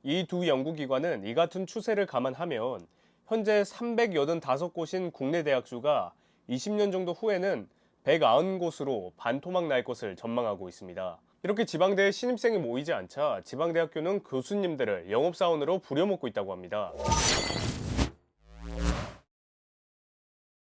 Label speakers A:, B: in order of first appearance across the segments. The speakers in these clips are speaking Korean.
A: 이 두 연구기관은 이 같은 추세를 감안하면 현재 385곳인 국내 대학 수가 20년 정도 후에는 190곳으로 반토막 날 것을 전망하고 있습니다. 이렇게 지방대에 신입생이 모이지 않자 지방대학교는 교수님들을 영업사원으로 부려먹고 있다고 합니다.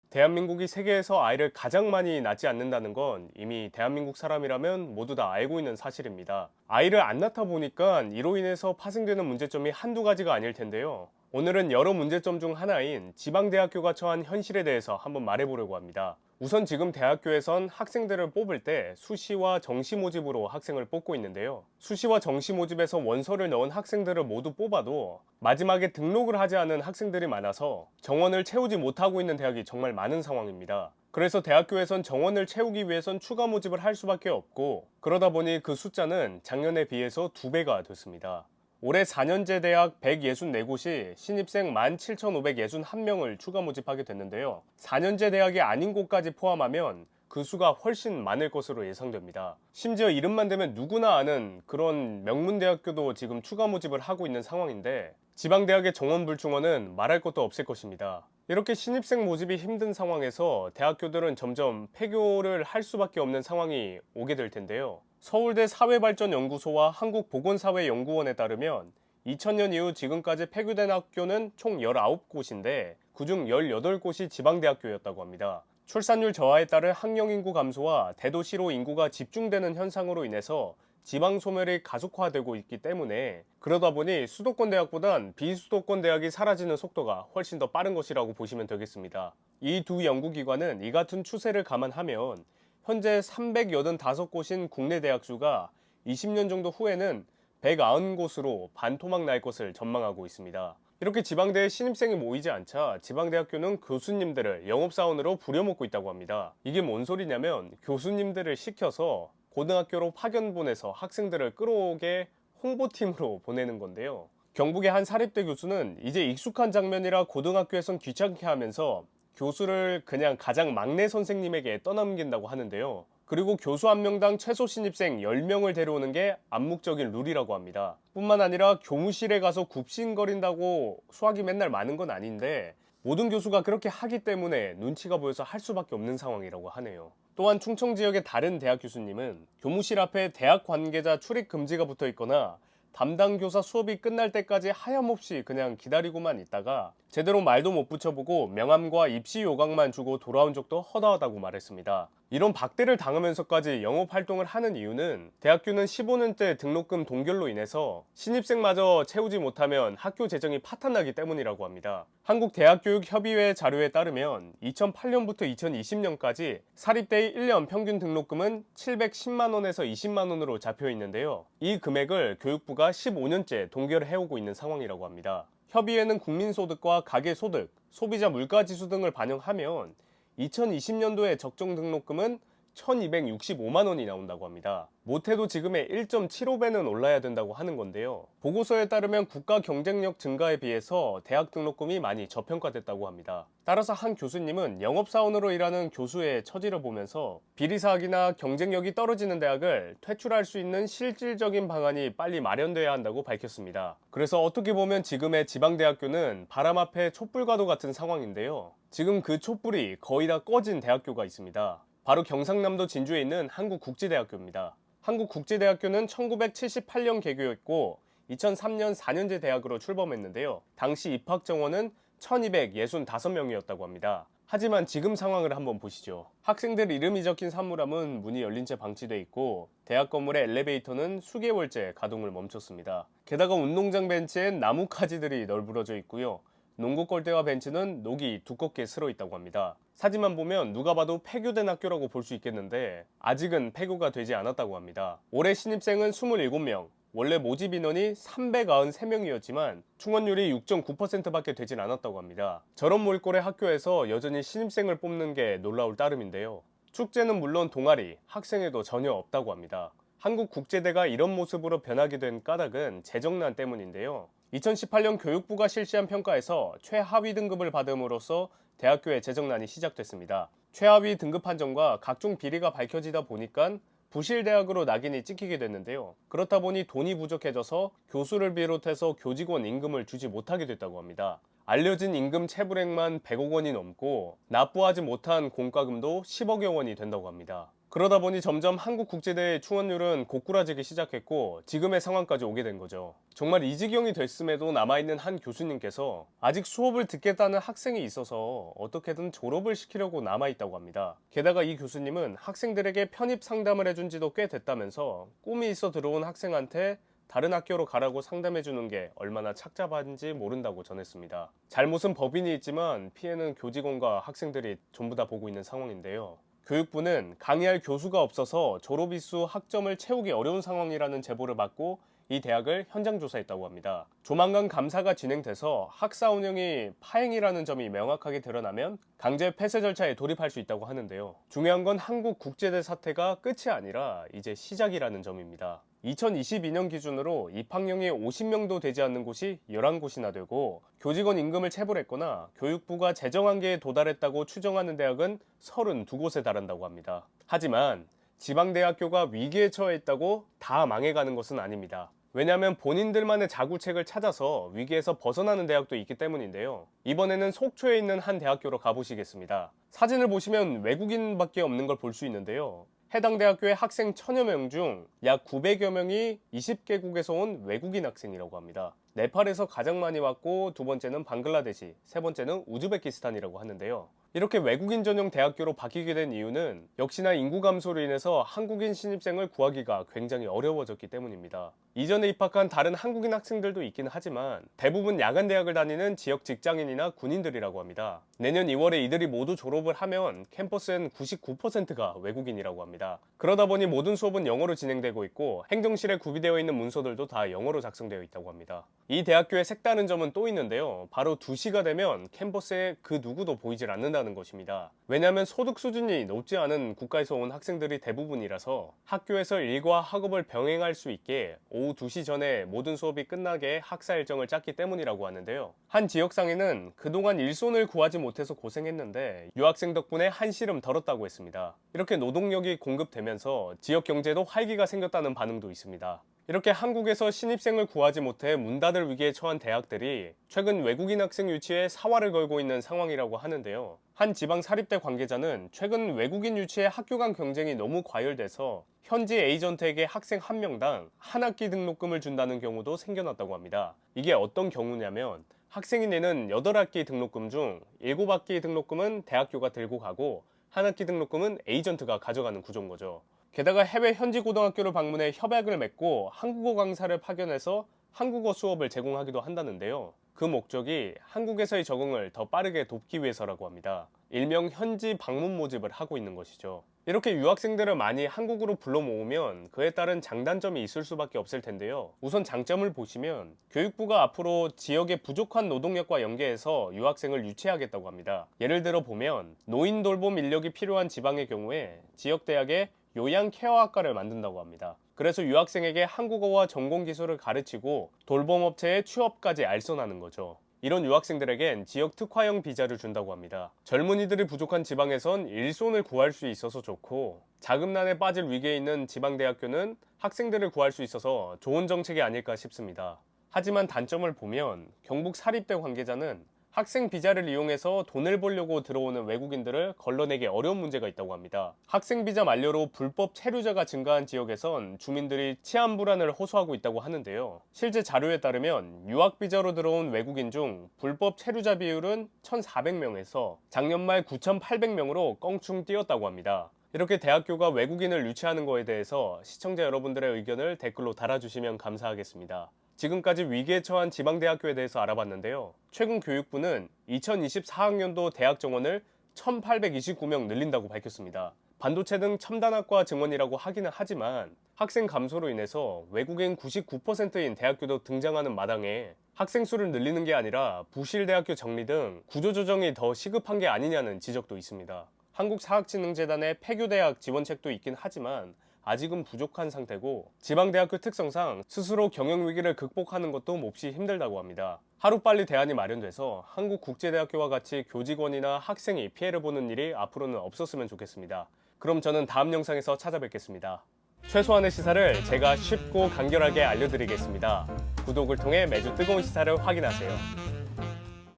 A: 대한민국이 세계에서 아이를 가장 많이 낳지 않는다는 건 이미 대한민국 사람이라면 모두 다 알고 있는 사실입니다. 아이를 안 낳다 보니까 이로 인해서 파생되는 문제점이 한두 가지가 아닐 텐데요. 오늘은 여러 문제점 중 하나인 지방대학교가 처한 현실에 대해서 한번 말해보려고 합니다. 우선 지금 대학교에선 학생들을 뽑을 때 수시와 정시 모집으로 학생을 뽑고 있는데요. 수시와 정시 모집에서 원서를 넣은 학생들을 모두 뽑아도 마지막에 등록을 하지 않은 학생들이 많아서 정원을 채우지 못하고 있는 대학이 정말 많은 상황입니다. 그래서 대학교에선 정원을 채우기 위해선 추가 모집을 할 수밖에 없고, 그러다 보니 그 숫자는 작년에 비해서 2배가 됐습니다. 올해 4년제 대학 164곳이 신입생 17,561명을 추가 모집하게 됐는데요. 4년제 대학이 아닌 곳까지 포함하면 그 수가 훨씬 많을 것으로 예상됩니다. 심지어 이름만 대면 누구나 아는 그런 명문대학교도 지금 추가 모집을 하고 있는 상황인데, 지방대학의 정원불충원은 말할 것도 없을 것입니다. 이렇게 신입생 모집이 힘든 상황에서 대학교들은 점점 폐교를 할 수밖에 없는 상황이 오게 될 텐데요. 서울대 사회발전연구소와 한국보건사회연구원에 따르면 2000년 이후 지금까지 폐교된 학교는 총 19곳인데 그중 18곳이 지방대학교였다고 합니다. 출산율 저하에 따른 학령인구 감소와 대도시로 인구가 집중되는 현상으로 인해서 지방 소멸이 가속화되고 있기 때문에, 그러다 보니 수도권 대학보단 비수도권 대학이 사라지는 속도가 훨씬 더 빠른 것이라고 보시면 되겠습니다. 이 두 연구기관은 이 같은 추세를 감안하면 현재 385곳인 국내 대학 수가 20년 정도 후에는 190곳으로 반토막 날 것을 전망하고 있습니다. 이렇게 지방대에 신입생이 모이지 않자 지방대학교는 교수님들을 영업사원으로 부려먹고 있다고 합니다. 이게 뭔 소리냐면, 교수님들을 시켜서 고등학교로 파견 보내서 학생들을 끌어오게 홍보팀으로 보내는 건데요. 경북의 한 사립대 교수는 이제 익숙한 장면이라 고등학교에선 귀찮게 하면서 교수를 그냥 가장 막내 선생님에게 떠넘긴다고 하는데요. 그리고 교수 한 명당 최소 신입생 10명을 데려오는 게 암묵적인 룰이라고 합니다. 뿐만 아니라 교무실에 가서 굽신거린다고 수학이 맨날 많은 건 아닌데, 모든 교수가 그렇게 하기 때문에 눈치가 보여서 할 수밖에 없는 상황이라고 하네요. 또한 충청 지역의 다른 대학 교수님은 교무실 앞에 대학 관계자 출입 금지가 붙어 있거나 담당 교사 수업이 끝날 때까지 하염없이 그냥 기다리고만 있다가 제대로 말도 못 붙여보고 명함과 입시 요강만 주고 돌아온 적도 허다하다고 말했습니다. 이런 박대를 당하면서까지 영업 활동을 하는 이유는 대학교는 15년대 등록금 동결로 인해서 신입생마저 채우지 못하면 학교 재정이 파탄나기 때문이라고 합니다. 한국대학교육협의회 자료에 따르면 2008년부터 2020년까지 사립대의 1년 평균 등록금은 710만원에서 20만원으로 잡혀 있는데요. 이 금액을 교육부가 15년째 동결해오고 있는 상황이라고 합니다. 협의회는 국민소득과 가계소득, 소비자 물가지수 등을 반영하면 2020년도에 적정 등록금은 1265만 원이 나온다고 합니다. 못해도 지금의 1.75배는 올라야 된다고 하는 건데요. 보고서에 따르면 국가 경쟁력 증가에 비해서 대학 등록금이 많이 저평가됐다고 합니다. 따라서 한 교수님은 영업사원으로 일하는 교수의 처지를 보면서 비리사학이나 경쟁력이 떨어지는 대학을 퇴출할 수 있는 실질적인 방안이 빨리 마련돼야 한다고 밝혔습니다. 그래서 어떻게 보면 지금의 지방대학교는 바람 앞에 촛불과도 같은 상황인데요. 지금 그 촛불이 거의 다 꺼진 대학교가 있습니다. 바로 경상남도 진주에 있는 한국국제대학교입니다. 한국국제대학교는 1978년 개교했고 2003년 4년제 대학으로 출범했는데요. 당시 입학 정원은 1265명이었다고 합니다. 하지만 지금 상황을 한번 보시죠. 학생들 이름이 적힌 산물함은 문이 열린 채 방치돼 있고, 대학 건물의 엘리베이터는 수개월째 가동을 멈췄습니다. 게다가 운동장 벤치엔 나무 가지들이 널브러져 있고요. 농구 골대와 벤치는 녹이 두껍게 슬어 있다고 합니다. 사진만 보면 누가 봐도 폐교된 학교라고 볼 수 있겠는데 아직은 폐교가 되지 않았다고 합니다. 올해 신입생은 27명, 원래 모집 인원이 393명이었지만 충원율이 6.9%밖에 되진 않았다고 합니다. 저런 몰골의 학교에서 여전히 신입생을 뽑는 게 놀라울 따름인데요. 축제는 물론 동아리, 학생회도 전혀 없다고 합니다. 한국국제대가 이런 모습으로 변하게 된 까닭은 재정난 때문인데요. 2018년 교육부가 실시한 평가에서 최하위 등급을 받음으로써 대학교의 재정난이 시작됐습니다. 최하위 등급 판정과 각종 비리가 밝혀지다 보니까 부실대학으로 낙인이 찍히게 됐는데요. 그렇다 보니 돈이 부족해져서 교수를 비롯해서 교직원 임금을 주지 못하게 됐다고 합니다. 알려진 임금 체불액만 100억 원이 넘고 납부하지 못한 공과금도 10억여 원이 된다고 합니다. 그러다 보니 점점 한국국제대의 충원율은 고꾸라지기 시작했고 지금의 상황까지 오게 된 거죠. 정말 이 지경이 됐음에도 남아있는 한 교수님께서 아직 수업을 듣겠다는 학생이 있어서 어떻게든 졸업을 시키려고 남아있다고 합니다. 게다가 이 교수님은 학생들에게 편입 상담을 해준 지도 꽤 됐다면서 꿈이 있어 들어온 학생한테 다른 학교로 가라고 상담해주는 게 얼마나 착잡한지 모른다고 전했습니다. 잘못은 법인이 있지만 피해는 교직원과 학생들이 전부 다 보고 있는 상황인데요. 교육부는 강의할 교수가 없어서 졸업 이수 학점을 채우기 어려운 상황이라는 제보를 받고 이 대학을 현장 조사했다고 합니다. 조만간 감사가 진행돼서 학사 운영이 파행이라는 점이 명확하게 드러나면 강제 폐쇄 절차에 돌입할 수 있다고 하는데요. 중요한 건 한국국제대 사태가 끝이 아니라 이제 시작이라는 점입니다. 2022년 기준으로 입학령이 50명도 되지 않는 곳이 11곳이나 되고 교직원 임금을 체불했거나 교육부가 재정 한계에 도달했다고 추정하는 대학은 32곳에 달한다고 합니다. 하지만 지방대학교가 위기에 처해 있다고 다 망해가는 것은 아닙니다. 왜냐하면 본인들만의 자구책을 찾아서 위기에서 벗어나는 대학도 있기 때문인데요. 이번에는 속초에 있는 한 대학교로 가보시겠습니다. 사진을 보시면 외국인밖에 없는 걸 볼 수 있는데요. 해당 대학교의 학생 1000여 명 중 약 900여 명이 20개국에서 온 외국인 학생이라고 합니다. 네팔에서 가장 많이 왔고 두 번째는 방글라데시, 세 번째는 우즈베키스탄이라고 하는데요. 이렇게 외국인 전용 대학교로 바뀌게 된 이유는 역시나 인구 감소로 인해서 한국인 신입생을 구하기가 굉장히 어려워졌기 때문입니다. 이전에 입학한 다른 한국인 학생들도 있긴 하지만 대부분 야간 대학을 다니는 지역 직장인이나 군인들이라고 합니다. 내년 2월에 이들이 모두 졸업을 하면 캠퍼스엔 99%가 외국인이라고 합니다. 그러다 보니 모든 수업은 영어로 진행되고 있고 행정실에 구비되어 있는 문서들도 다 영어로 작성되어 있다고 합니다. 이 대학교의 색다른 점은 또 있는데요. 바로 2시가 되면 캠퍼스에 그 누구도 보이질 않는다는 것입니다. 왜냐하면 소득 수준이 높지 않은 국가에서 온 학생들이 대부분이라서 학교에서 일과 학업을 병행할 수 있게 오후 2시 전에 모든 수업이 끝나게 학사 일정을 짰기 때문이라고 하는데요. 한 지역상인은 그동안 일손을 구하지 못해서 고생했는데 유학생 덕분에 한시름 덜었다고 했습니다. 이렇게 노동력이 공급되면서 지역 경제도 활기가 생겼다는 반응도 있습니다. 이렇게 한국에서 신입생을 구하지 못해 문 닫을 위기에 처한 대학들이 최근 외국인 학생 유치에 사활을 걸고 있는 상황이라고 하는데요. 한 지방 사립대 관계자는 최근 외국인 유치의 학교 간 경쟁이 너무 과열돼서 현지 에이전트에게 학생 한 명당 한 학기 등록금을 준다는 경우도 생겨났다고 합니다. 이게 어떤 경우냐면 학생이 내는 8학기 등록금 중 7학기 등록금은 대학교가 들고 가고 한 학기 등록금은 에이전트가 가져가는 구조인 거죠. 게다가 해외 현지 고등학교를 방문해 협약을 맺고 한국어 강사를 파견해서 한국어 수업을 제공하기도 한다는데요. 그 목적이 한국에서의 적응을 더 빠르게 돕기 위해서라고 합니다. 일명 현지 방문 모집을 하고 있는 것이죠. 이렇게 유학생들을 많이 한국으로 불러 모으면 그에 따른 장단점이 있을 수밖에 없을 텐데요. 우선 장점을 보시면 교육부가 앞으로 지역의 부족한 노동력과 연계해서 유학생을 유치하겠다고 합니다. 예를 들어 보면 노인 돌봄 인력이 필요한 지방의 경우에 지역 대학에 요양 케어학과를 만든다고 합니다. 그래서 유학생에게 한국어와 전공 기술을 가르치고 돌봄업체에 취업까지 알선하는 거죠. 이런 유학생들에겐 지역 특화형 비자를 준다고 합니다. 젊은이들이 부족한 지방에선 일손을 구할 수 있어서 좋고 자금난에 빠질 위기에 있는 지방대학교는 학생들을 구할 수 있어서 좋은 정책이 아닐까 싶습니다. 하지만 단점을 보면 경북 사립대 관계자는 학생 비자를 이용해서 돈을 벌려고 들어오는 외국인들을 걸러내기 어려운 문제가 있다고 합니다. 학생 비자 만료로 불법 체류자가 증가한 지역에선 주민들이 치안 불안을 호소하고 있다고 하는데요. 실제 자료에 따르면 유학 비자로 들어온 외국인 중 불법 체류자 비율은 1,400명에서 작년 말 9,800명으로 껑충 뛰었다고 합니다. 이렇게 대학교가 외국인을 유치하는 거에 대해서 시청자 여러분들의 의견을 댓글로 달아주시면 감사하겠습니다. 지금까지 위기에 처한 지방대학교에 대해서 알아봤는데요. 최근 교육부는 2024학년도 대학 정원을 1,829명 늘린다고 밝혔습니다. 반도체 등 첨단학과 증원이라고 하기는 하지만 학생 감소로 인해서 외국인 99%인 대학교도 등장하는 마당에 학생 수를 늘리는 게 아니라 부실대학교 정리 등 구조조정이 더 시급한 게 아니냐는 지적도 있습니다. 한국사학진흥재단의 폐교대학 지원책도 있긴 하지만 아직은 부족한 상태고 지방대학교 특성상 스스로 경영위기를 극복하는 것도 몹시 힘들다고 합니다. 하루빨리 대안이 마련돼서 한국국제대학교와 같이 교직원이나 학생이 피해를 보는 일이 앞으로는 없었으면 좋겠습니다. 그럼 저는 다음 영상에서 찾아뵙겠습니다. 최소한의 시사를 제가 쉽고 간결하게 알려드리겠습니다. 구독을 통해 매주 뜨거운 시사를 확인하세요.